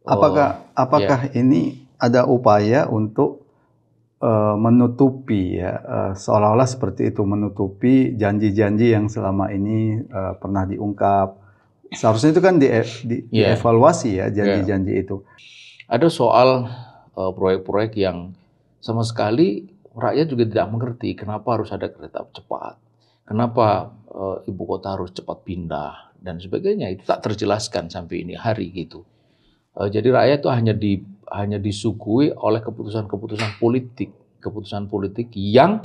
Eh, ya, Apakah ini ada upaya untuk menutupi ya, seolah-olah seperti itu, menutupi janji-janji yang selama ini pernah diungkap. Seharusnya itu kan ya, dievaluasi ya ya. janji-janji itu. Ada soal proyek-proyek yang sama sekali rakyat juga tidak mengerti kenapa harus ada kereta cepat, kenapa ibu kota harus cepat pindah dan sebagainya. Itu tak terjelaskan sampai ini hari gitu. Jadi rakyat itu hanya disuguhi oleh keputusan politik yang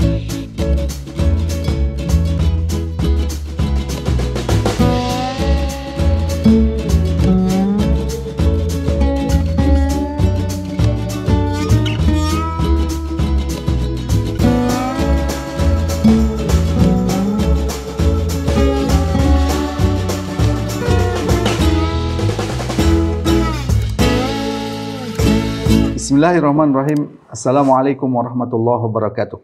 Bismillahirrahmanirrahim. Assalamualaikum warahmatullahi wabarakatuh.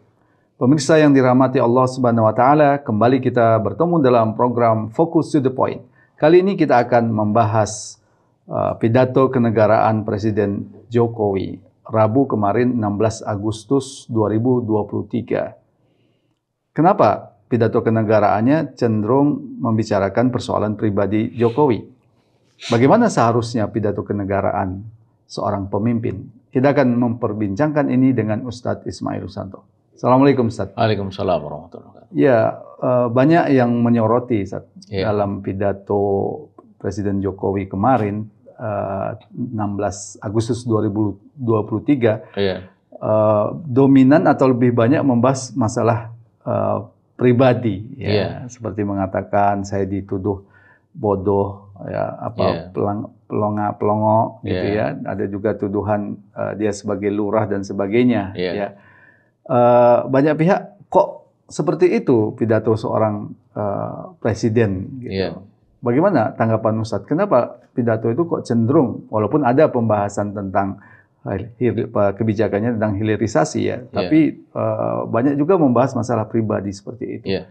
Pemirsa yang dirahmati Allah Subhanahu wa taala, kembali kita bertemu dalam program Focus to the Point. Kali ini kita akan membahas pidato kenegaraan Presiden Jokowi Rabu kemarin 16 Agustus 2023. Kenapa pidato kenegaraannya cenderung membicarakan persoalan pribadi Jokowi? Bagaimana seharusnya pidato kenegaraan seorang pemimpin? Kita akan memperbincangkan ini dengan Ustadz Ismail Susanto. Assalamualaikum Ustadz. Waalaikumsalam warahmatullahi wabarakatuh. Ya, banyak yang menyoroti Ustadz, Ya, dalam pidato Presiden Jokowi kemarin 16 Agustus 2023 ya, dominan atau lebih banyak membahas masalah pribadi ya, ya, seperti mengatakan saya dituduh bodoh ya, ya, pelongo gitu ya, ya. Ada juga tuduhan dia sebagai lurah dan sebagainya ya, ya. Banyak pihak kok seperti itu pidato seorang presiden gitu. ya. Bagaimana tanggapan Ustadz? Kenapa pidato itu kok cenderung, walaupun ada pembahasan tentang kebijakannya tentang hilirisasi ya, tapi banyak juga membahas masalah pribadi seperti itu. Ya.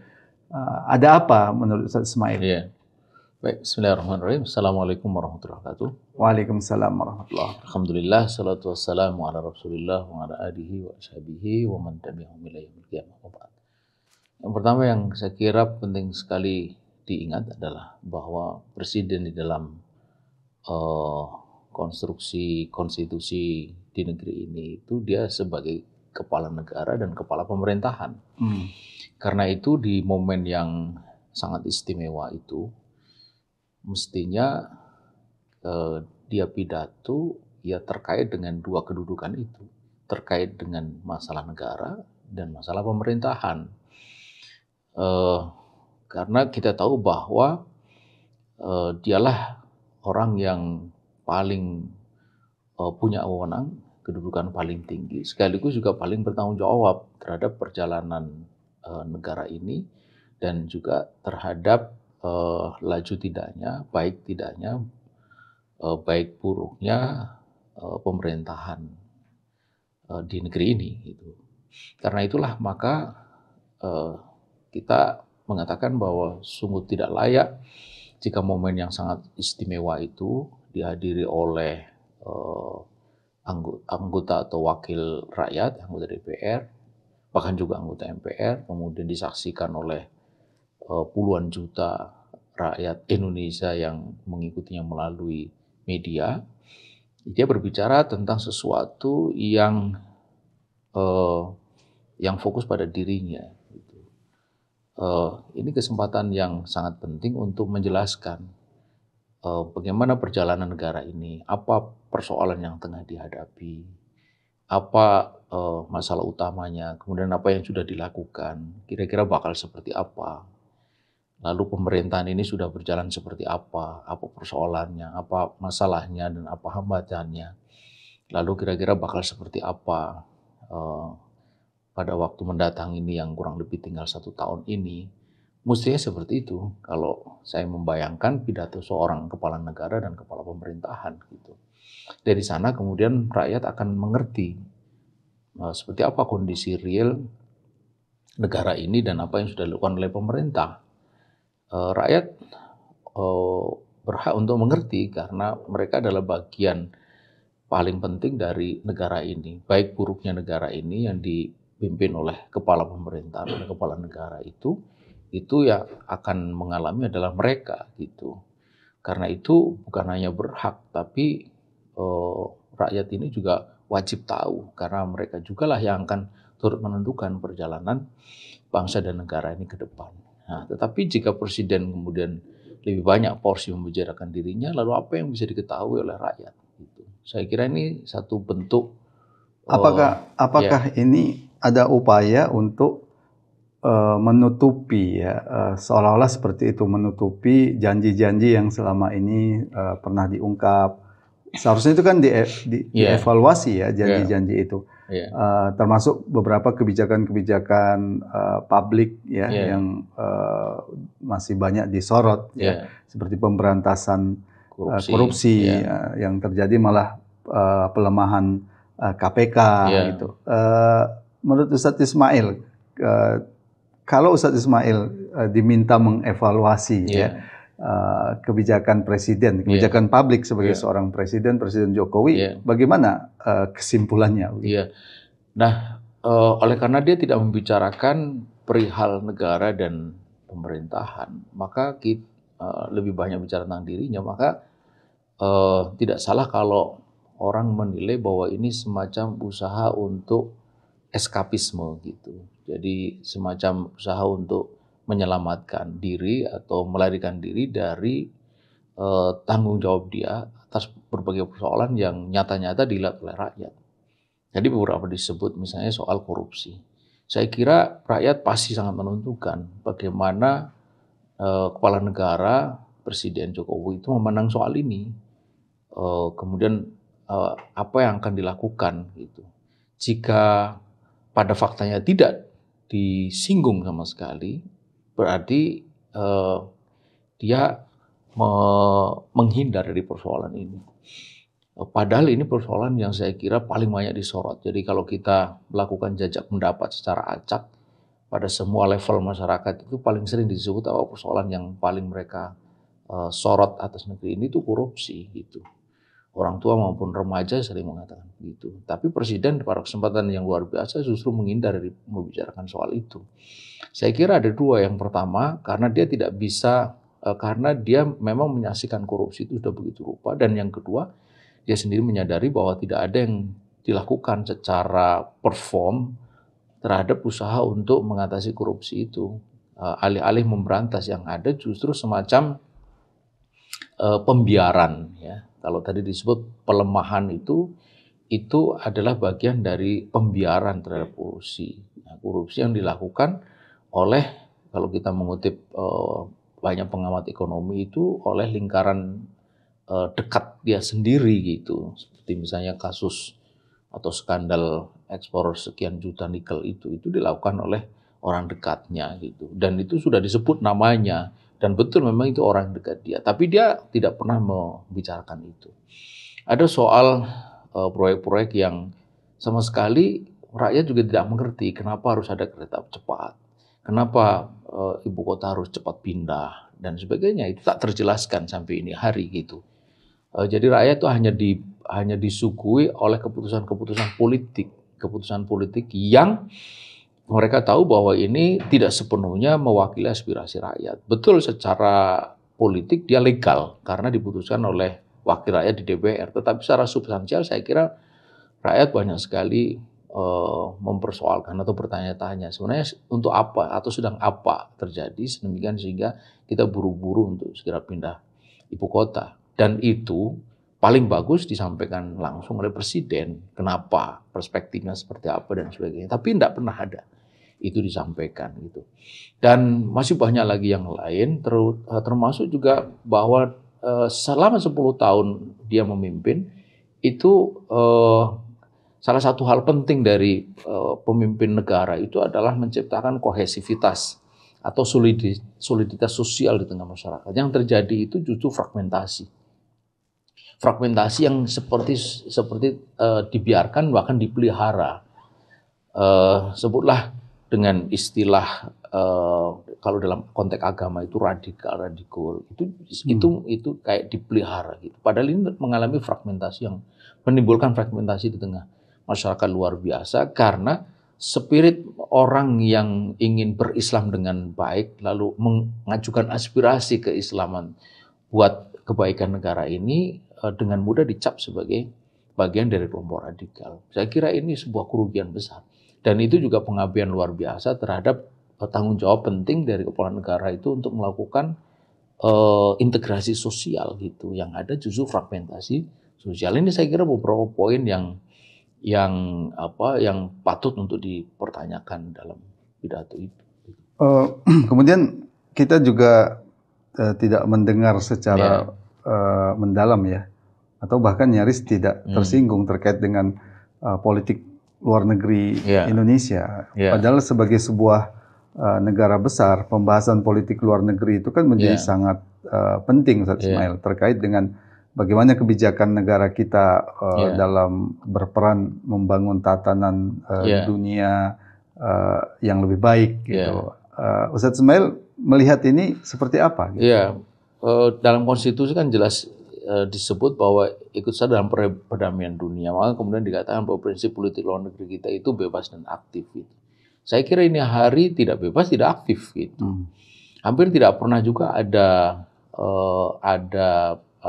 Ada apa menurut Ustadz Ismail? Ya. Baik, bismillahirrahmanirrahim. Assalamualaikum warahmatullahi wabarakatuh. Waalaikumsalam warahmatullahi wabarakatuh. Alhamdulillah, salatu wassalamu ala rasulillah wa ala alihi wa ashabihi wa man tabi'ahum ila yaumil qiyamah. Yang pertama yang saya kira penting sekali diingat adalah bahwa presiden di dalam konstruksi konstitusi di negeri ini itu dia sebagai kepala negara dan kepala pemerintahan. Karena itu di momen yang sangat istimewa itu mestinya dia pidato ya terkait dengan dua kedudukan itu, terkait dengan masalah negara dan masalah pemerintahan. Karena kita tahu bahwa dialah orang yang paling punya wewenang, kedudukan paling tinggi, sekaligus juga paling bertanggung jawab terhadap perjalanan negara ini dan juga terhadap laju tidaknya, baik buruknya pemerintahan di negeri ini. Gitu. Karena itulah maka kita mengatakan bahwa sungguh tidak layak jika momen yang sangat istimewa itu dihadiri oleh anggota atau wakil rakyat, anggota DPR, bahkan juga anggota MPR, kemudian disaksikan oleh puluhan juta rakyat Indonesia yang mengikutinya melalui media. Dia berbicara tentang sesuatu yang fokus pada dirinya. Ini kesempatan yang sangat penting untuk menjelaskan bagaimana perjalanan negara ini, apa persoalan yang tengah dihadapi, apa masalah utamanya, kemudian apa yang sudah dilakukan, kira-kira bakal seperti apa. Lalu pemerintahan ini sudah berjalan seperti apa persoalannya, apa masalahnya, dan apa hambatannya. Lalu kira-kira bakal seperti apa pada waktu mendatang ini yang kurang lebih tinggal 1 tahun ini. Mestinya seperti itu kalau saya membayangkan pidato seorang kepala negara dan kepala pemerintahan. Gitu. Dari sana kemudian rakyat akan mengerti seperti apa kondisi real negara ini dan apa yang sudah dilakukan oleh pemerintah. Rakyat berhak untuk mengerti karena mereka adalah bagian paling penting dari negara ini. Baik buruknya negara ini yang dipimpin oleh kepala pemerintahan, oleh kepala negara itu yang akan mengalami adalah mereka gitu. Karena itu bukan hanya berhak, tapi rakyat ini juga wajib tahu, karena mereka jugalah yang akan turut menentukan perjalanan bangsa dan negara ini ke depan. Nah, tetapi jika presiden kemudian lebih banyak porsi membicarakan dirinya, lalu apa yang bisa diketahui oleh rakyat? Gitu. Saya kira ini satu bentuk. Apakah ini ada upaya untuk menutupi ya, seolah-olah seperti itu, menutupi janji-janji yang selama ini pernah diungkap. Seharusnya itu kan dievaluasi ya janji-janji itu, termasuk beberapa kebijakan-kebijakan publik ya yang masih banyak disorot ya, seperti pemberantasan korupsi yang terjadi malah pelemahan KPK gitu. Menurut Ustadz Ismail, kalau Ustadz Ismail diminta mengevaluasi kebijakan presiden, kebijakan publik sebagai seorang Presiden Jokowi, bagaimana kesimpulannya? Nah, oleh karena dia tidak membicarakan perihal negara dan pemerintahan, maka kita lebih banyak bicara tentang dirinya, maka tidak salah kalau orang menilai bahwa ini semacam usaha untuk eskapisme gitu. Jadi semacam usaha untuk menyelamatkan diri atau melarikan diri dari tanggung jawab dia atas berbagai persoalan yang nyata-nyata dilihat oleh rakyat. Jadi beberapa disebut misalnya soal korupsi. Saya kira rakyat pasti sangat menentukan bagaimana kepala negara, Presiden Jokowi itu memandang soal ini. Kemudian apa yang akan dilakukan gitu. Jika pada faktanya tidak disinggung sama sekali, berarti dia menghindar dari persoalan ini. Padahal ini persoalan yang saya kira paling banyak disorot. Jadi kalau kita melakukan jajak pendapat secara acak pada semua level masyarakat, itu paling sering disebut persoalan yang paling mereka sorot atas negeri ini itu korupsi gitu. Orang tua maupun remaja sering mengatakan begitu. Tapi presiden pada kesempatan yang luar biasa justru menghindar dari membicarakan soal itu. Saya kira ada dua. Yang pertama, karena dia tidak bisa, karena dia memang menyaksikan korupsi itu sudah begitu rupa. Dan yang kedua, dia sendiri menyadari bahwa tidak ada yang dilakukan secara perform terhadap usaha untuk mengatasi korupsi itu. Alih-alih memberantas, yang ada justru semacam pembiaran ya. Kalau tadi disebut pelemahan itu adalah bagian dari pembiaran terhadap korupsi. Nah, korupsi yang dilakukan oleh, kalau kita mengutip banyak pengamat ekonomi, itu oleh lingkaran dekat dia sendiri gitu. Seperti misalnya kasus atau skandal ekspor sekian juta nikel itu dilakukan oleh orang dekatnya gitu. Dan itu sudah disebut namanya. Dan betul memang itu orang dekat dia. Tapi dia tidak pernah membicarakan itu. Ada soal proyek-proyek yang sama sekali rakyat juga tidak mengerti kenapa harus ada kereta cepat. Kenapa ibu kota harus cepat pindah dan sebagainya. Itu tak terjelaskan sampai ini hari gitu. Jadi rakyat itu hanya disuguhi oleh keputusan-keputusan politik yang mereka tahu bahwa ini tidak sepenuhnya mewakili aspirasi rakyat. Betul, secara politik dia legal karena diputuskan oleh wakil rakyat di DPR. Tetapi secara substansial saya kira rakyat banyak sekali mempersoalkan atau bertanya-tanya sebenarnya untuk apa atau sedang apa terjadi sedemikian sehingga kita buru-buru untuk segera pindah ibu kota. Dan itu paling bagus disampaikan langsung oleh presiden. Kenapa, perspektifnya seperti apa dan sebagainya. Tapi tidak pernah ada itu disampaikan gitu. Dan masih banyak lagi yang lain, termasuk juga bahwa selama 10 tahun dia memimpin, itu salah satu hal penting dari pemimpin negara itu adalah menciptakan kohesivitas atau soliditas sosial di tengah masyarakat. Yang terjadi itu justru fragmentasi. Fragmentasi yang seperti dibiarkan bahkan dipelihara. Sebutlah dengan istilah kalau dalam konteks agama itu radikal itu kayak dipelihara gitu. Padahal ini mengalami fragmentasi yang menimbulkan fragmentasi di tengah masyarakat luar biasa karena spirit orang yang ingin berislam dengan baik lalu mengajukan aspirasi keislaman buat kebaikan negara ini dengan mudah dicap sebagai bagian dari kelompok radikal. Saya kira ini sebuah kerugian besar. Dan itu juga pengabaian luar biasa terhadap tanggung jawab penting dari kepala negara itu untuk melakukan integrasi sosial gitu. Yang ada justru fragmentasi sosial. Ini saya kira beberapa poin yang patut untuk dipertanyakan dalam pidato itu. Kemudian kita juga tidak mendengar secara mendalam ya, atau bahkan nyaris tidak tersinggung terkait dengan politik luar negeri Indonesia. Padahal sebagai sebuah negara besar, pembahasan politik luar negeri itu kan menjadi sangat penting, Ustaz Ismail, terkait dengan bagaimana kebijakan negara kita dalam berperan membangun tatanan dunia yang lebih baik gitu. Ustaz Ismail melihat ini seperti apa? Gitu? Dalam konstitusi kan jelas disebut bahwa ikut serta dalam perdamaian dunia. Maka kemudian dikatakan bahwa prinsip politik luar negeri kita itu bebas dan aktif. Gitu. Saya kira ini hari tidak bebas, tidak aktif. Gitu. Hampir tidak pernah juga ada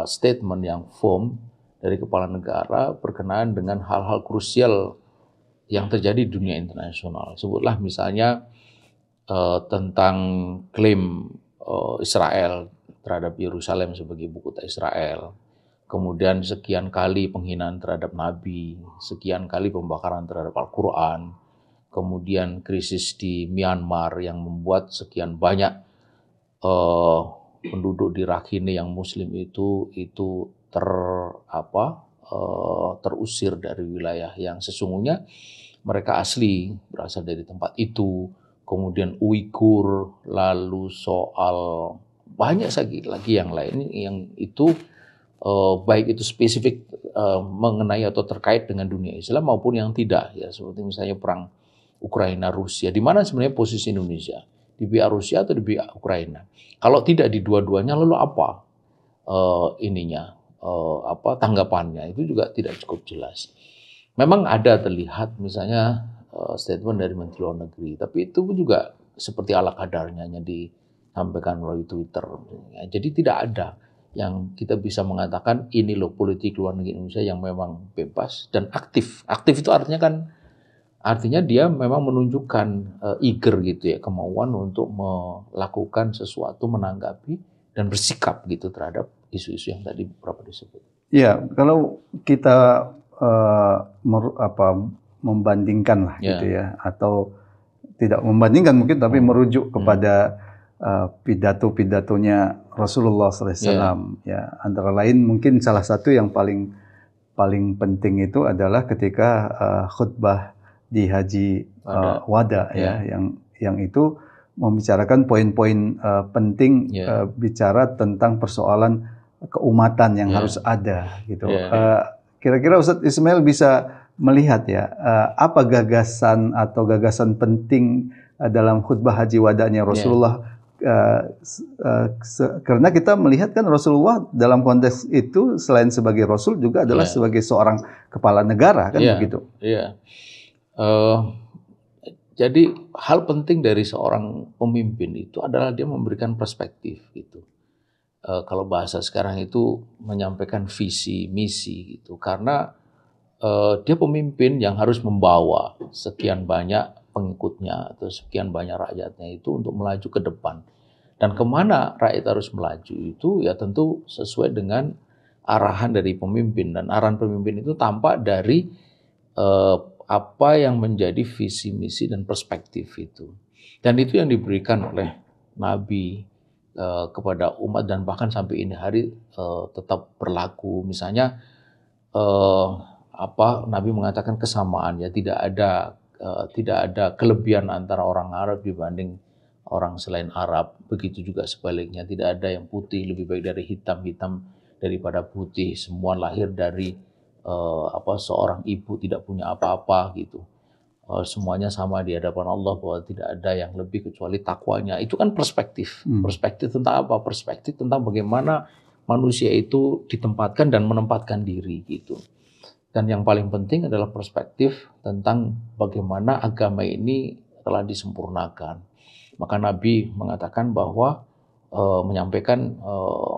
statement yang firm dari kepala negara berkenaan dengan hal-hal krusial yang terjadi di dunia internasional. Sebutlah misalnya tentang klaim Israel terhadap Yerusalem sebagai ibu kota Israel, kemudian sekian kali penghinaan terhadap Nabi, sekian kali pembakaran terhadap Al-Quran, kemudian krisis di Myanmar yang membuat sekian banyak penduduk di Rakhine yang Muslim itu terusir dari wilayah yang sesungguhnya mereka asli berasal dari tempat itu. Kemudian Uighur, lalu soal banyak lagi yang lain yang itu baik itu spesifik mengenai atau terkait dengan dunia Islam maupun yang tidak ya, seperti misalnya perang Ukraina Rusia, di mana sebenarnya posisi Indonesia, di pihak Rusia atau di pihak Ukraina? Kalau tidak di dua-duanya, lalu apa tanggapannya? Itu juga tidak cukup jelas. Memang ada terlihat misalnya statement dari Menteri Luar Negeri, tapi itu pun juga seperti ala kadarnya yang disampaikan melalui Twitter. Jadi tidak ada yang kita bisa mengatakan ini loh politik luar negeri Indonesia yang memang bebas dan aktif. Aktif itu artinya dia memang menunjukkan eager gitu ya, kemauan untuk melakukan sesuatu, menanggapi dan bersikap gitu terhadap isu-isu yang tadi beberapa disebut. Iya, kalau kita membandingkan lah gitu ya, atau tidak membandingkan mungkin, tapi merujuk kepada pidato-pidatonya Rasulullah SAW. Ya, antara lain mungkin salah satu yang paling penting itu adalah ketika khutbah di Haji Wada ya, yang itu membicarakan poin-poin penting, bicara tentang persoalan keumatan yang harus ada gitu. Kira-kira Ustadz Ismail bisa melihat ya, apa gagasan atau gagasan penting dalam khutbah Haji Wadanya Rasulullah, karena kita melihat kan Rasulullah dalam konteks itu selain sebagai Rasul juga adalah sebagai seorang kepala negara kan begitu. Jadi hal penting dari seorang pemimpin itu adalah dia memberikan perspektif gitu. Kalau bahasa sekarang itu menyampaikan visi misi gitu, karena dia pemimpin yang harus membawa sekian banyak pengikutnya atau sekian banyak rakyatnya itu untuk melaju ke depan. Dan kemana rakyat harus melaju itu ya tentu sesuai dengan arahan dari pemimpin. Dan arahan pemimpin itu tampak dari apa yang menjadi visi misi dan perspektif itu. Dan itu yang diberikan oleh Nabi kepada umat dan bahkan sampai ini hari tetap berlaku. Misalnya Nabi mengatakan kesamaan ya, tidak ada kelebihan antara orang Arab dibanding orang selain Arab. Begitu juga sebaliknya, tidak ada yang putih lebih baik dari hitam, hitam daripada putih. Semua lahir dari seorang ibu tidak punya apa-apa gitu. semuanya sama di hadapan Allah, bahwa tidak ada yang lebih kecuali takwanya. Itu kan perspektif. Perspektif tentang apa? Perspektif tentang bagaimana manusia itu ditempatkan dan menempatkan diri gitu. Dan yang paling penting adalah perspektif tentang bagaimana agama ini telah disempurnakan. Maka Nabi mengatakan bahwa menyampaikan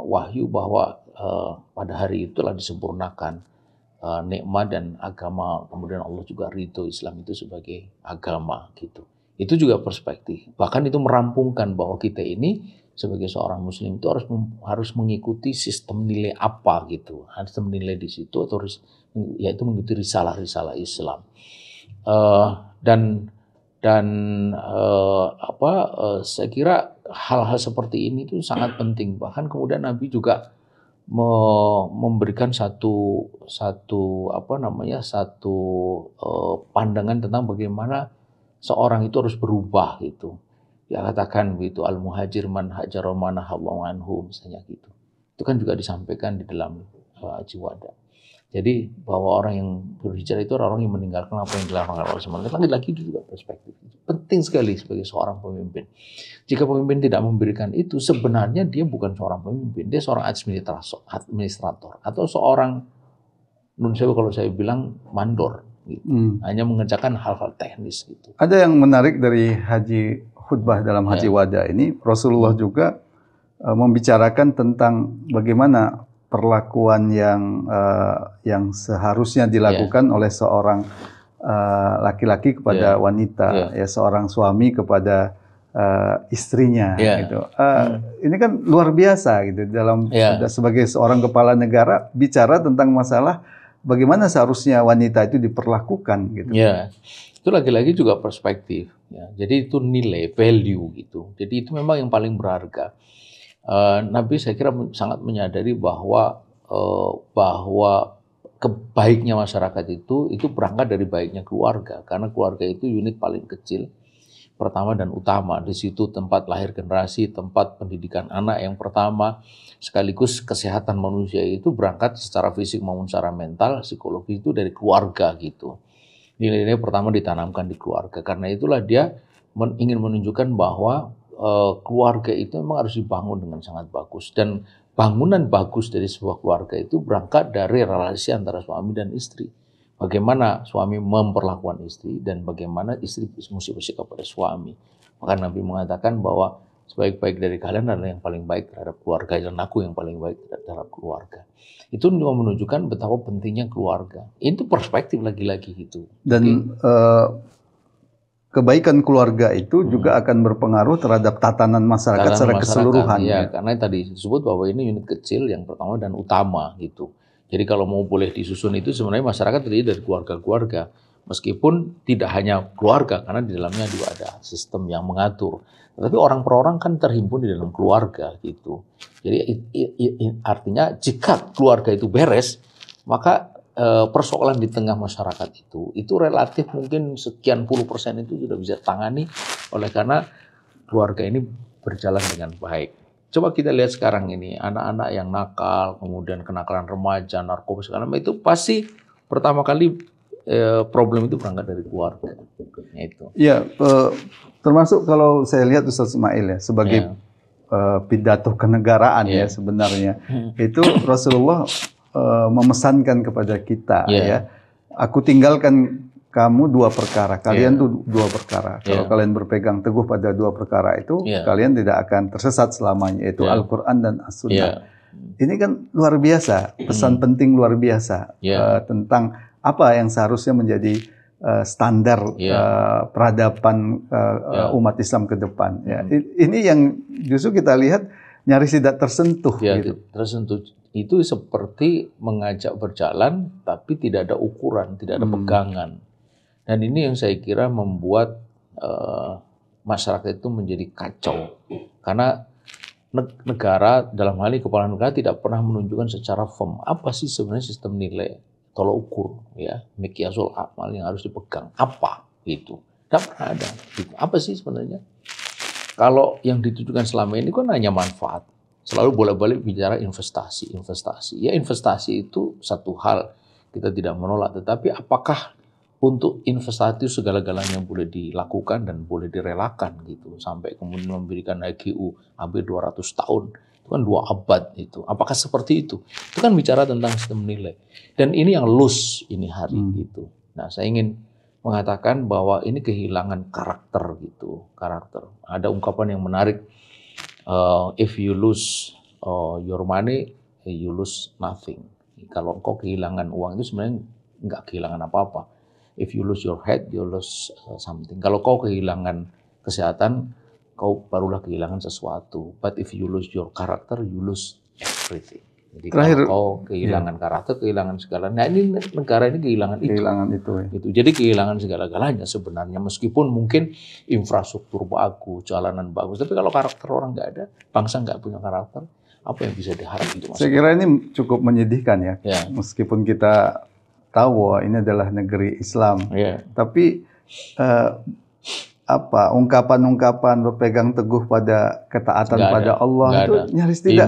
wahyu bahwa pada hari itu telah disempurnakan nikmat dan agama, kemudian Allah juga ridho Islam itu sebagai agama gitu. Itu juga perspektif. Bahkan itu merampungkan bahwa kita ini sebagai seorang muslim itu harus mengikuti sistem nilai apa gitu. Sistem nilai di situ atau yaitu mengikuti risalah-risalah Islam. Saya kira hal-hal seperti ini itu sangat penting. Bahkan kemudian Nabi juga memberikan satu pandangan tentang bagaimana seorang itu harus berubah gitu. Dia katakan begitu, al-muhajir man hajara man nahallahu anhu, misalnya gitu. Itu kan juga disampaikan di dalam Haji Wada. Jadi bahwa orang yang berhijrah itu orang yang meninggalkan apa yang dilarang oleh Allah. Lagi-lagi itu juga perspektif. Penting sekali sebagai seorang pemimpin. Jika pemimpin tidak memberikan itu, sebenarnya dia bukan seorang pemimpin, dia seorang administrator atau seorang, kalau saya bilang, mandor. Gitu. Hanya mengerjakan hal-hal teknis. Gitu. Ada yang menarik dari haji khutbah dalam Haji Wada ini, Rasulullah juga membicarakan tentang bagaimana perlakuan yang seharusnya dilakukan oleh seorang laki-laki kepada wanita, ya seorang suami kepada istrinya, gitu. Ini kan luar biasa gitu dalam sebagai seorang kepala negara bicara tentang masalah bagaimana seharusnya wanita itu diperlakukan, gitu. Itu lagi-lagi juga perspektif. Ya. Jadi itu nilai, value gitu. Jadi itu memang yang paling berharga. Nabi saya kira sangat menyadari bahwa kebaiknya masyarakat itu berangkat dari baiknya keluarga, karena keluarga itu unit paling kecil, pertama dan utama. Di situ tempat lahir generasi, tempat pendidikan anak yang pertama, sekaligus kesehatan manusia itu berangkat secara fisik maupun secara mental, psikologi itu dari keluarga gitu. Nilai-nilai pertama ditanamkan di keluarga. Karena itulah dia ingin menunjukkan bahwa keluarga itu memang harus dibangun dengan sangat bagus, dan bangunan bagus dari sebuah keluarga itu berangkat dari relasi antara suami dan istri. Bagaimana suami memperlakukan istri dan bagaimana istri mesti bersikap pada suami. Maka Nabi mengatakan bahwa sebaik-baik dari kalian adalah yang paling baik terhadap keluarga, dan aku yang paling baik terhadap keluarga. Itu juga menunjukkan betapa pentingnya keluarga. Itu perspektif lagi-lagi gitu. Dan kebaikan keluarga itu juga akan berpengaruh terhadap tatanan masyarakat secara keseluruhan. Ya, karena tadi disebut bahwa ini unit kecil yang pertama dan utama gitu. Jadi kalau mau boleh disusun itu sebenarnya masyarakat terdiri dari keluarga-keluarga. Meskipun tidak hanya keluarga, karena di dalamnya juga ada sistem yang mengatur. Tetapi orang per orang kan terhimpun di dalam keluarga gitu. Jadi artinya jika keluarga itu beres, maka persoalan di tengah masyarakat itu relatif mungkin sekian puluh % itu sudah bisa tangani oleh karena keluarga ini berjalan dengan baik. Coba kita lihat sekarang ini, anak-anak yang nakal, kemudian kenakalan remaja, narkoba segala macam, itu pasti pertama kali problem itu berangkat dari keluarga. Itu. Ya, termasuk kalau saya lihat Ustaz Ismail ya sebagai pidato kenegaraan ya sebenarnya itu Rasulullah memesankan kepada kita ya, aku tinggalkan kamu dua perkara, kalian tuh dua perkara. Kalau kalian berpegang teguh pada dua perkara itu, kalian tidak akan tersesat selamanya, yaitu Al-Quran dan As-Sunnah. Ini kan luar biasa, pesan penting luar biasa tentang apa yang seharusnya menjadi standar peradaban umat Islam ke depan. Ya. Ini yang justru kita lihat nyaris tidak tersentuh. Gitu. Tersentuh. Itu seperti mengajak berjalan, tapi tidak ada ukuran, tidak ada pegangan. Dan ini yang saya kira membuat masyarakat itu menjadi kacau. Karena negara, dalam hal ini kepala negara, tidak pernah menunjukkan secara firm apa sih sebenarnya sistem nilai, tolak ukur, ya, miqyasul amal yang harus dipegang. Apa gitu? Tidak pernah ada. Apa sih sebenarnya? Kalau yang ditujukan selama ini kan hanya manfaat. Selalu bolak-balik bicara investasi. Ya investasi itu satu hal, kita tidak menolak. Tetapi apakah untuk investasi segala-galanya boleh dilakukan dan boleh direlakan gitu, sampai kemudian memberikan HGU hampir 200 tahun, itu kan 2 abad itu. Apakah seperti itu? Itu kan bicara tentang sistem nilai. Dan ini yang loose ini hari gitu. Nah, saya ingin mengatakan bahwa ini kehilangan karakter gitu, karakter. Ada ungkapan yang menarik, if you lose your money, you lose nothing. Kalau engkau kehilangan uang itu sebenarnya nggak kehilangan apa-apa. If you lose your head, you lose something. Kalau kau kehilangan kesehatan, kau barulah kehilangan sesuatu. But if you lose your character, you lose everything. Jadi kalau kau kehilangan karakter, kehilangan segala. Nah ini negara ini kehilangan itu. Kehilangan itu. Gitu. Jadi kehilangan segala-galanya sebenarnya. Meskipun mungkin infrastruktur bagus, jalanan bagus. Tapi kalau karakter orang nggak ada, bangsa nggak punya karakter, apa yang bisa diharap itu? Saya kira ini cukup menyedihkan ya. Meskipun kita tahu bahwa ini adalah negeri Islam, tapi ungkapan-ungkapan berpegang teguh pada ketaatan pada Allah itu nyaris tidak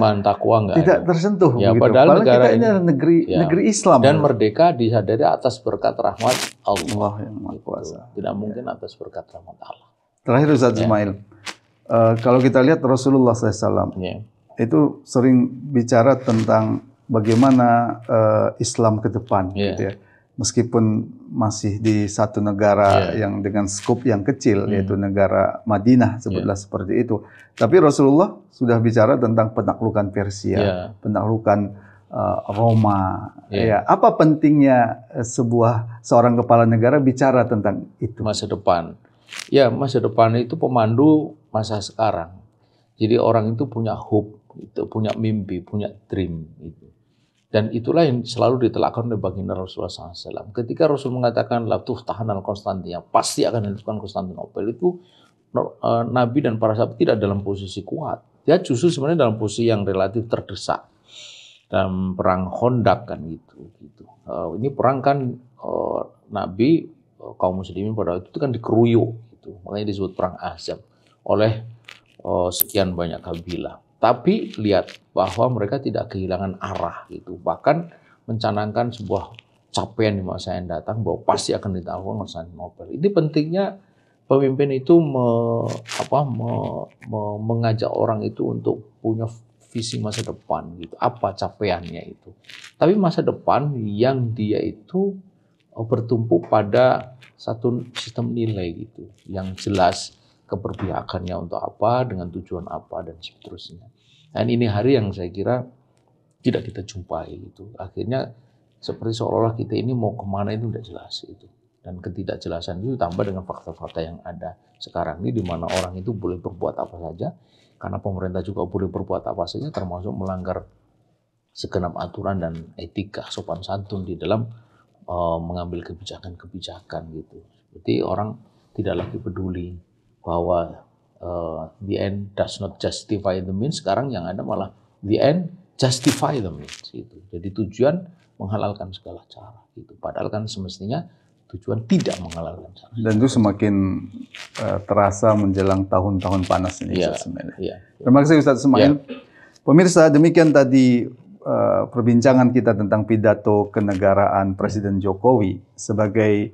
tersentuh. Ya, begitu. Padahal kita ini adalah negeri Islam dan merdeka disadari atas berkat rahmat Allah yang Maha Kuasa. Tidak mungkin atas berkat rahmat Allah. Terakhir Ustaz Ismail, kalau kita lihat Rasulullah SAW itu sering bicara tentang bagaimana Islam ke depan, gitu ya. Meskipun masih di satu negara yang dengan skop yang kecil, yaitu negara Madinah, sebutlah seperti itu. Tapi Rasulullah sudah bicara tentang penaklukan Persia, penaklukan Roma. Ya, apa pentingnya seorang kepala negara bicara tentang itu? Masa depan. Ya, masa depan itu pemandu masa sekarang. Jadi orang itu punya hope, itu punya mimpi, punya dream itu. Dan itulah yang selalu ditelakkan oleh baginda Rasulullah SAW. Ketika Rasul mengatakan la tuftahan al-Konstantinia, pasti akan dilakukan Konstantinopel, itu Nabi dan para sahabat tidak dalam posisi kuat. Dia justru sebenarnya dalam posisi yang relatif terdesak. Dalam perang Khandaq kan gitu. Ini perang kan Nabi kaum muslimin pada waktu itu kan dikeruyuk gitu. Makanya disebut perang Ahzab oleh sekian banyak kabilah. Tapi lihat bahwa mereka tidak kehilangan arah gitu. Bahkan mencanangkan sebuah capaian di masa yang datang bahwa pasti akan dilakukan Konstantinopel. Ini pentingnya pemimpin itu mengajak orang itu untuk punya visi masa depan gitu. Apa capaiannya itu. Tapi masa depan yang dia itu bertumpu pada satu sistem nilai gitu. Yang jelas keberpihakannya untuk apa, dengan tujuan apa, dan seterusnya. Dan ini hari yang saya kira tidak kita jumpai gitu. Akhirnya seperti seolah-olah kita ini mau kemana itu tidak jelas itu. Dan ketidakjelasan itu tambah dengan fakta-fakta yang ada sekarang ini, di mana orang itu boleh berbuat apa saja, karena pemerintah juga boleh berbuat apa saja, termasuk melanggar segenap aturan dan etika sopan santun di dalam mengambil kebijakan-kebijakan gitu. Jadi orang tidak lagi peduli bahwa the end does not justify the means. Sekarang yang ada malah the end justify the means gitu. Jadi tujuan menghalalkan segala cara gitu. Padahal kan semestinya tujuan tidak menghalalkan cara. Dan itu semakin terasa menjelang tahun-tahun panas ini. Terima kasih Ustaz Ismail. Pemirsa, demikian tadi perbincangan kita tentang pidato kenegaraan Presiden Jokowi sebagai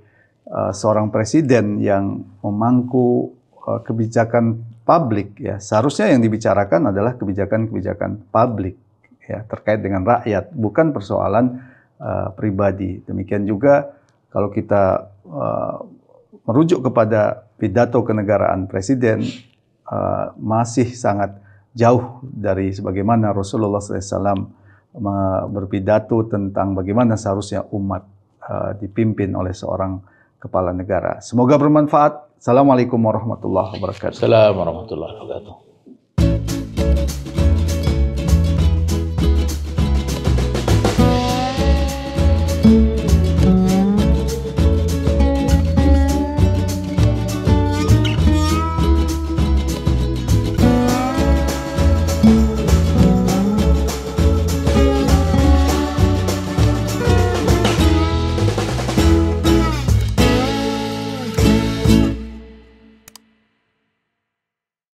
seorang presiden yang memangku kebijakan publik, ya. Seharusnya yang dibicarakan adalah kebijakan-kebijakan publik, ya, terkait dengan rakyat, bukan persoalan pribadi. Demikian juga kalau kita merujuk kepada pidato kenegaraan presiden, masih sangat jauh dari sebagaimana Rasulullah SAW berpidato tentang bagaimana seharusnya umat dipimpin oleh seorang kepala negara. Semoga bermanfaat. Assalamualaikum warahmatullahi wabarakatuh. Assalamualaikum warahmatullahi wabarakatuh.